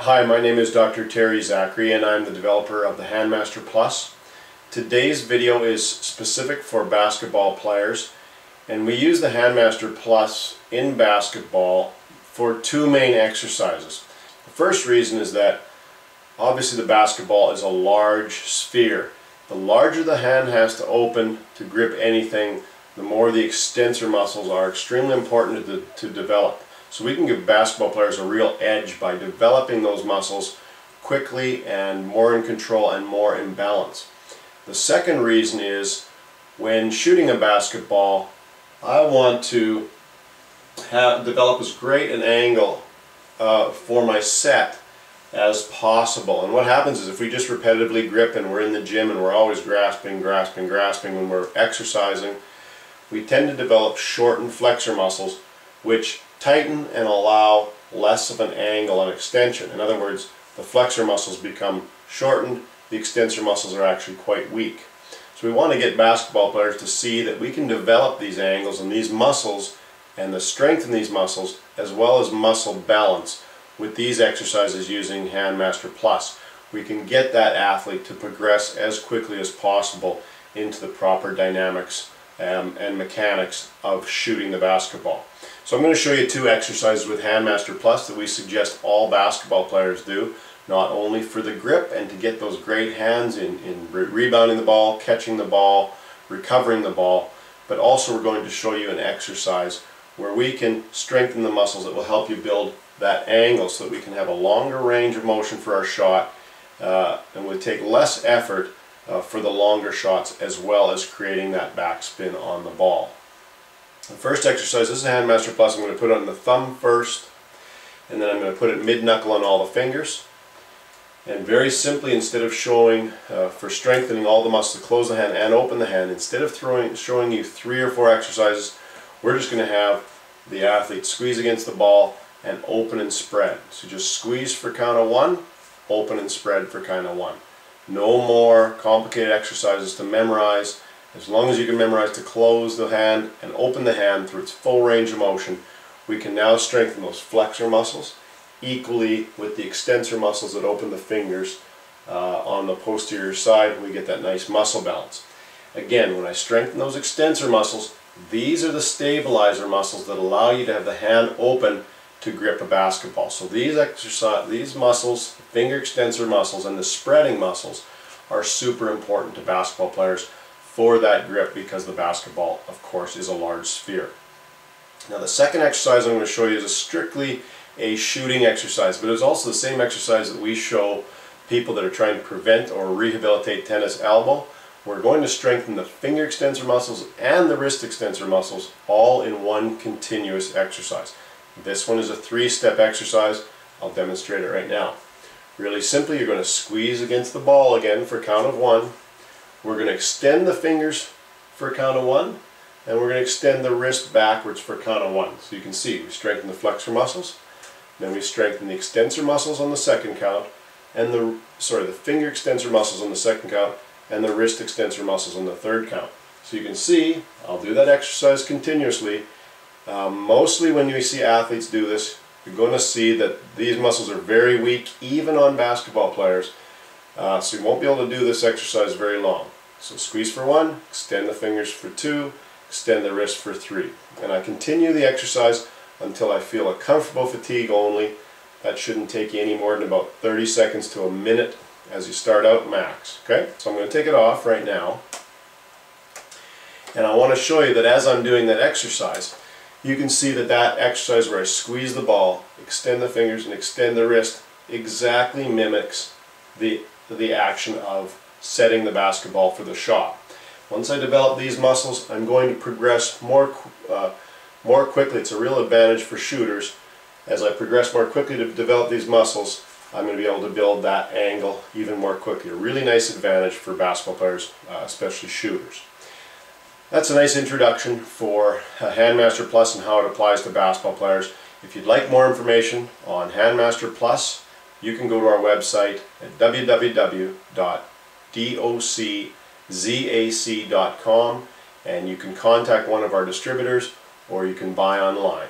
Hi, my name is Dr. Terry Zachary and I'm the developer of the Handmaster Plus. Today's video is specific for basketball players, and we use the Handmaster Plus in basketball for two main exercises. The first reason is that obviously the basketball is a large sphere. The larger the hand has to open to grip anything, the more the extensor muscles are extremely important to develop. So we can give basketball players a real edge by developing those muscles quickly and more in control and more in balance. The second reason is when shooting a basketball, I want to develop as great an angle for my set as possible. And what happens is if we just repetitively grip and we're in the gym and we're always grasping when we're exercising, we tend to develop shortened flexor muscles which tighten and allow less of an angle and extension. In other words, the flexor muscles become shortened, the extensor muscles are actually quite weak. So we want to get basketball players to see that we can develop these angles and these muscles and the strength in these muscles as well as muscle balance with these exercises using Handmaster Plus. We can get that athlete to progress as quickly as possible into the proper dynamics and mechanics of shooting the basketball. So I'm going to show you two exercises with Handmaster Plus that we suggest all basketball players do, not only for the grip and to get those great hands in rebounding the ball, catching the ball, recovering the ball, but also we're going to show you an exercise where we can strengthen the muscles that will help you build that angle so that we can have a longer range of motion for our shot and will take less effort for the longer shots, as well as creating that backspin on the ball. The first exercise, this is Handmaster Plus. I'm going to put it on the thumb first, and then I'm going to put it mid-knuckle on all the fingers. And very simply, instead of showing for strengthening all the muscles to close the hand and open the hand, instead of showing you 3 or 4 exercises, we're just going to have the athlete squeeze against the ball and open and spread. So just squeeze for count of 1, open and spread for count of 1. No more complicated exercises to memorize. As long as you can memorize to close the hand and open the hand through its full range of motion, we can now strengthen those flexor muscles equally with the extensor muscles that open the fingers on the posterior side. We get that nice muscle balance. Again, when I strengthen those extensor muscles, these are the stabilizer muscles that allow you to have the hand open to grip a basketball. So these muscles, finger extensor muscles and the spreading muscles, are super important to basketball players for that grip, because the basketball, of course, is a large sphere. Now the second exercise I'm going to show you is strictly a shooting exercise, but it's also the same exercise that we show people that are trying to prevent or rehabilitate tennis elbow. We're going to strengthen the finger extensor muscles and the wrist extensor muscles all in one continuous exercise. This one is a 3-step exercise. I'll demonstrate it right now. Really simply, you're going to squeeze against the ball again for a count of 1. We're going to extend the fingers for a count of 1, and we're going to extend the wrist backwards for a count of 1. So you can see we strengthen the flexor muscles, then we strengthen the extensor muscles on the second count, and the finger extensor muscles on the second count, and the wrist extensor muscles on the third count. So you can see, I'll do that exercise continuously. Mostly when you see athletes do this, you're going to see that these muscles are very weak, even on basketball players. So you won't be able to do this exercise very long. So squeeze for 1, extend the fingers for 2, extend the wrist for 3. And I continue the exercise until I feel a comfortable fatigue only. That shouldn't take you any more than about 30 seconds to a minute as you start out max. Okay? So I'm going to take it off right now. And I want to show you that as I'm doing that exercise, you can see that that exercise where I squeeze the ball, extend the fingers, and extend the wrist exactly mimics the action of setting the basketball for the shot. Once I develop these muscles, I'm going to progress more quickly. It's a real advantage for shooters. As I progress more quickly to develop these muscles, I'm going to be able to build that angle even more quickly. A really nice advantage for basketball players, especially shooters. That's a nice introduction for Handmaster Plus and how it applies to basketball players. If you'd like more information on Handmaster Plus, you can go to our website at www.doczac.com, and you can contact one of our distributors or you can buy online.